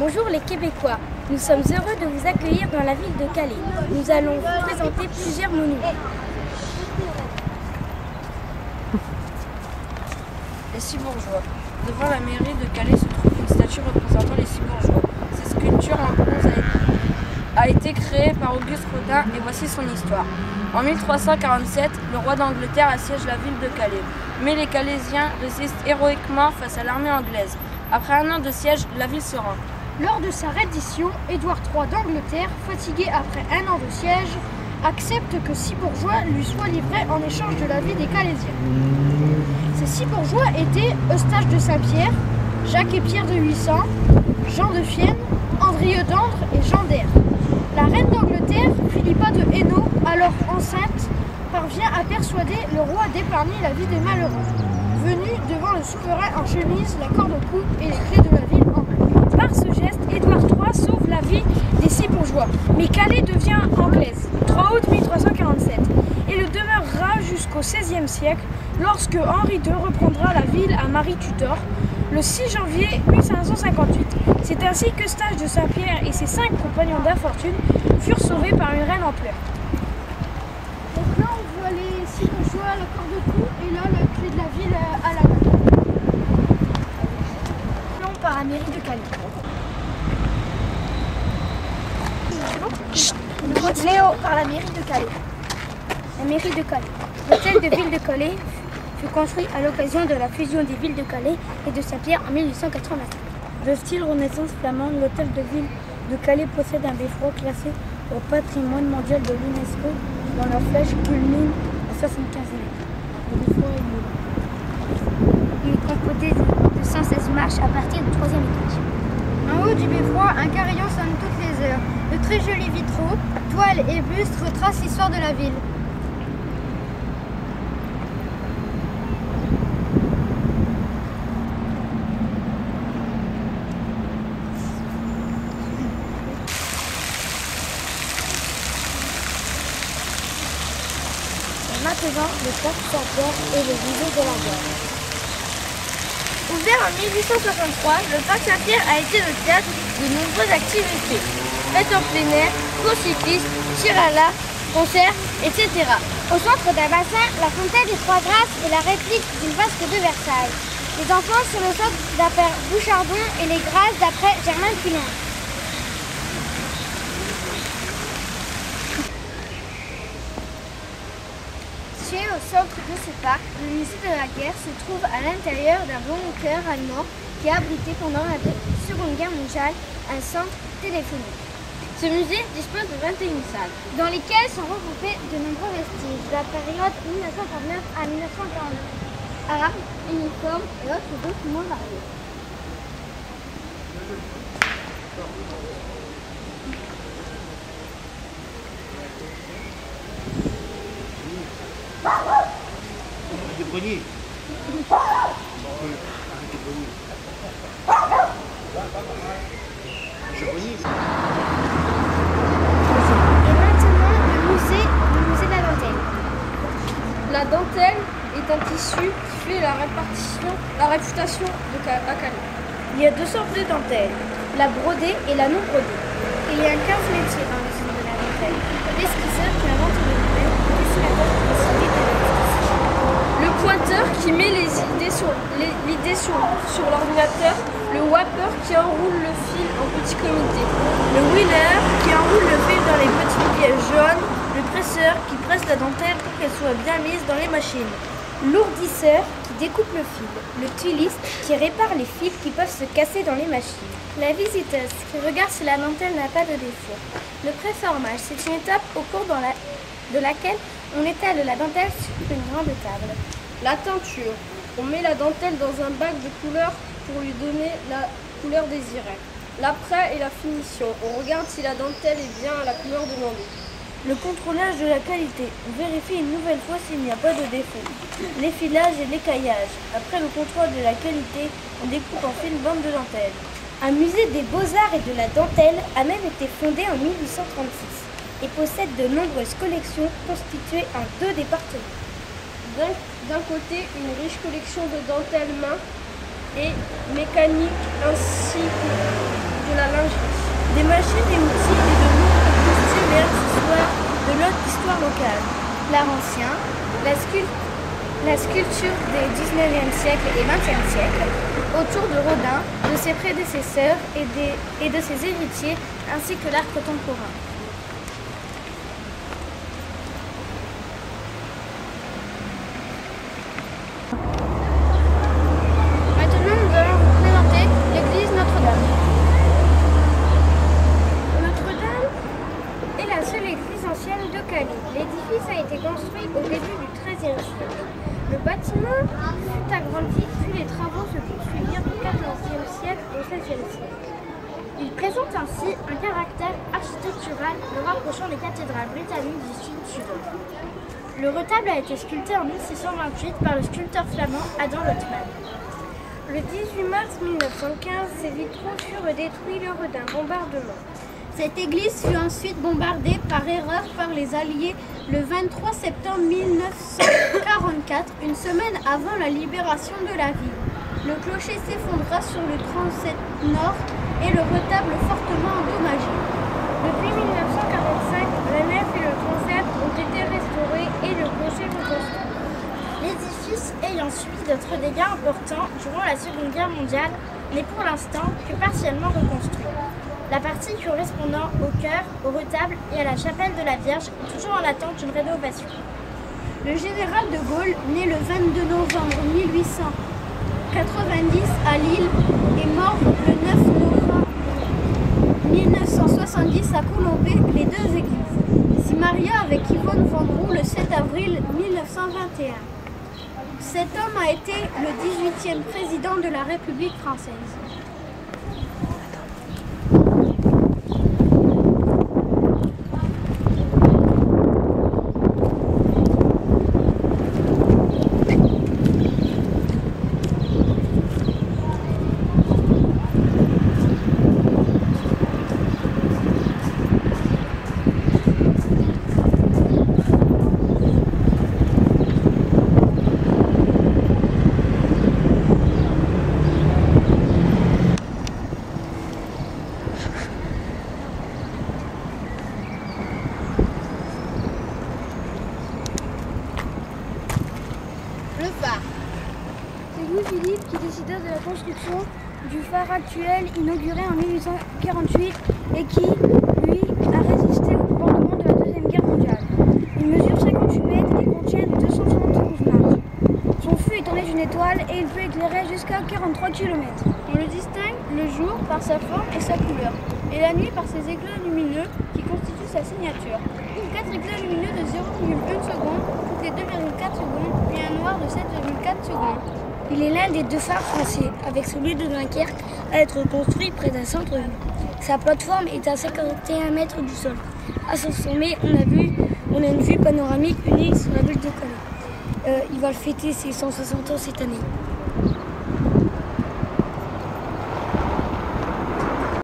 Bonjour les Québécois, nous sommes heureux de vous accueillir dans la ville de Calais. Nous allons vous présenter plusieurs monuments. Les Cibourgeois. Devant la mairie de Calais se trouve une statue représentant les Cibourgeois. Cette sculpture en bronze a été créée par Auguste Rodin et voici son histoire. En 1347, le roi d'Angleterre assiège la ville de Calais. Mais les Calaisiens résistent héroïquement face à l'armée anglaise. Après un an de siège, la ville se rend. Lors de sa reddition, Édouard III d'Angleterre, fatigué après un an de siège, accepte que 6 bourgeois lui soient livrés en échange de la vie des Calaisiens. Ces 6 bourgeois étaient Eustache de Saint-Pierre, Jacques et Pierre de 800, Jean de Fienne, Andrieux d'Andre et Jean d'Aire. La reine d'Angleterre, Philippa de Hainaut, alors enceinte, parvient à persuader le roi d'épargner la vie des malheureux. Venu devant le souverain en chemise, la corde au cou et les clés de la ville en main. Par ce geste, Édouard III sauve la vie des 6 bourgeois. Mais Calais devient anglaise, 3 août 1347, et le demeurera jusqu'au XVIe siècle, lorsque Henri II reprendra la ville à Marie Tudor, le 6 janvier 1558. C'est ainsi qu'Eustache de Saint-Pierre et ses 5 compagnons d'infortune furent sauvés par une reine en pleurs. Donc là, on voit les 6 bourgeois, la corde au cou, et là, la clé de la ville à la main. Par la mairie de Calais. Léo, par la mairie de Calais. La mairie de Calais. L'hôtel de ville de Calais fut construit à l'occasion de la fusion des villes de Calais et de Saint-Pierre en 1885. De style Renaissance flamande, l'hôtel de ville de Calais possède un beffroi classé au patrimoine mondial de l'UNESCO dont la flèche culmine à 75 mètres. Le beffroi est bleu. Il est composé de 116 marches à partir du 3e étage. En haut du beffroi, un carillon sonne toutes les heures. De très jolis vitraux, toiles et bustes retracent l'histoire de la ville. Maintenant, le parc Saint-Pierre et le musée de la guerre. Ouvert en 1863, le parc Saint-Pierre a été le théâtre de nombreuses activités. Fêtes en plein air, courses cyclistes, tir à l'arc, concerts, etc. Au centre d'un bassin, la fontaine des Trois Grâces est la réplique d'une vasque de Versailles. Les enfants sur le socle d'après Bouchardon et les Grâces d'après Germain Pilon. Au centre de ce parc, le musée de la guerre se trouve à l'intérieur d'un bunker allemand qui a abrité pendant la Seconde Guerre mondiale un centre téléphonique. Ce musée dispose de 21 salles, dans lesquelles sont regroupés de nombreux vestiges de la période 1939 à 1949, armes, uniformes et autres documents variés. Des greniers. Et maintenant, le musée de la dentelle. La dentelle est un tissu qui fait la réputation à Calais. Il y a 2 sortes de dentelles, la brodée et la non brodée. Il y a 15 métiers dans l'usine de la dentelle. L'esquisseur qui invente le nouvelle, le dessinateur qui dessine les textes. Le pointeur qui met l'idée sur l'ordinateur, le wapper qui enroule le fil en petit comité, Le wheeler qui enroule le fil dans les petites pièces jaunes, le presseur qui presse la dentelle pour qu'elle soit bien mise dans les machines. L'ourdisseur qui découpe le fil, le tuiliste qui répare les fils qui peuvent se casser dans les machines. La visiteuse qui regarde si la dentelle n'a pas de défaut. Le préformage, c'est une étape au cours de laquelle on étale la dentelle sur une grande table. la teinture. On met la dentelle dans un bac de couleur pour lui donner la couleur désirée. L'après et la finition. On regarde si la dentelle est bien à la couleur demandée. Le contrôlage de la qualité. On vérifie une nouvelle fois s'il n'y a pas de défaut. L'effilage et l'écaillage. Après le contrôle de la qualité, on découpe en fine bande de dentelle. Un musée des beaux-arts et de la dentelle a même été fondé en 1836 et possède de nombreuses collections constituées en 2 départements. D'un côté, une riche collection de dentelles main et mécanique ainsi que de la des machines et outils et de nombreux costumes et accessoires de notre histoire locale. L'art ancien, la sculpture des 19e siècle et 20e siècle, autour de Rodin, de ses prédécesseurs et de ses héritiers, ainsi que l'art contemporain. Maintenant, nous allons vous présenter l'église Notre-Dame. Notre-Dame est la seule église ancienne de Calais. L'édifice a été construit au début du XIIIe siècle. Le bâtiment fut agrandi, puis les travaux se poursuivirent du XIVe siècle au XVIe siècle. Il présente ainsi un caractère architectural le rapprochant des cathédrales britanniques du style tudor. Le retable a été sculpté en 1628 par le sculpteur flamand Adam Lotman. Le 18 mars 1915, ses vitraux furent détruits lors d'un bombardement. Cette église fut ensuite bombardée par erreur par les Alliés le 23 septembre 1944, une semaine avant la libération de la ville. Le clocher s'effondra sur le transept nord et le retable fortement endommagé. Depuis 1945, la nef et le transept ont été restaurés et le clocher reconstruit. L'édifice ayant subi d'autres dégâts importants durant la Seconde Guerre mondiale n'est pour l'instant que partiellement reconstruit. La partie correspondant au chœur, au retable et à la chapelle de la Vierge est toujours en attente d'une rénovation. Le général de Gaulle, né le 22 novembre 1890 à Lille, est mort le 9 novembre 1970 à Colombey, les deux églises. Il s'y maria avec Yvonne Vendroux le 7 avril 1921. Cet homme a été le 18e président de la République française. Le phare. C'est Louis-Philippe qui décida de la construction du phare actuel inauguré en 1848 et qui, lui, a résisté au bombardement de la Deuxième Guerre mondiale. Il mesure 58 mètres et contient 272 marches. Son fût est orné d'une étoile et il peut éclairer jusqu'à 43 km. On le distingue le jour par sa forme et sa couleur, et la nuit par ses éclats lumineux qui constituent sa signature. 4 éclats lumineux de 0,1 seconde toutes les 2,4 secondes, puis un noir de 7,4 secondes. Il est l'un des deux phares français, avec celui de Dunkerque, à être construit près d'un centre-ville. Sa plateforme est à 51 mètres du sol. À son sommet, on a une vue panoramique unique sur la ville de Calais. Il va fêter ses 160 ans cette année.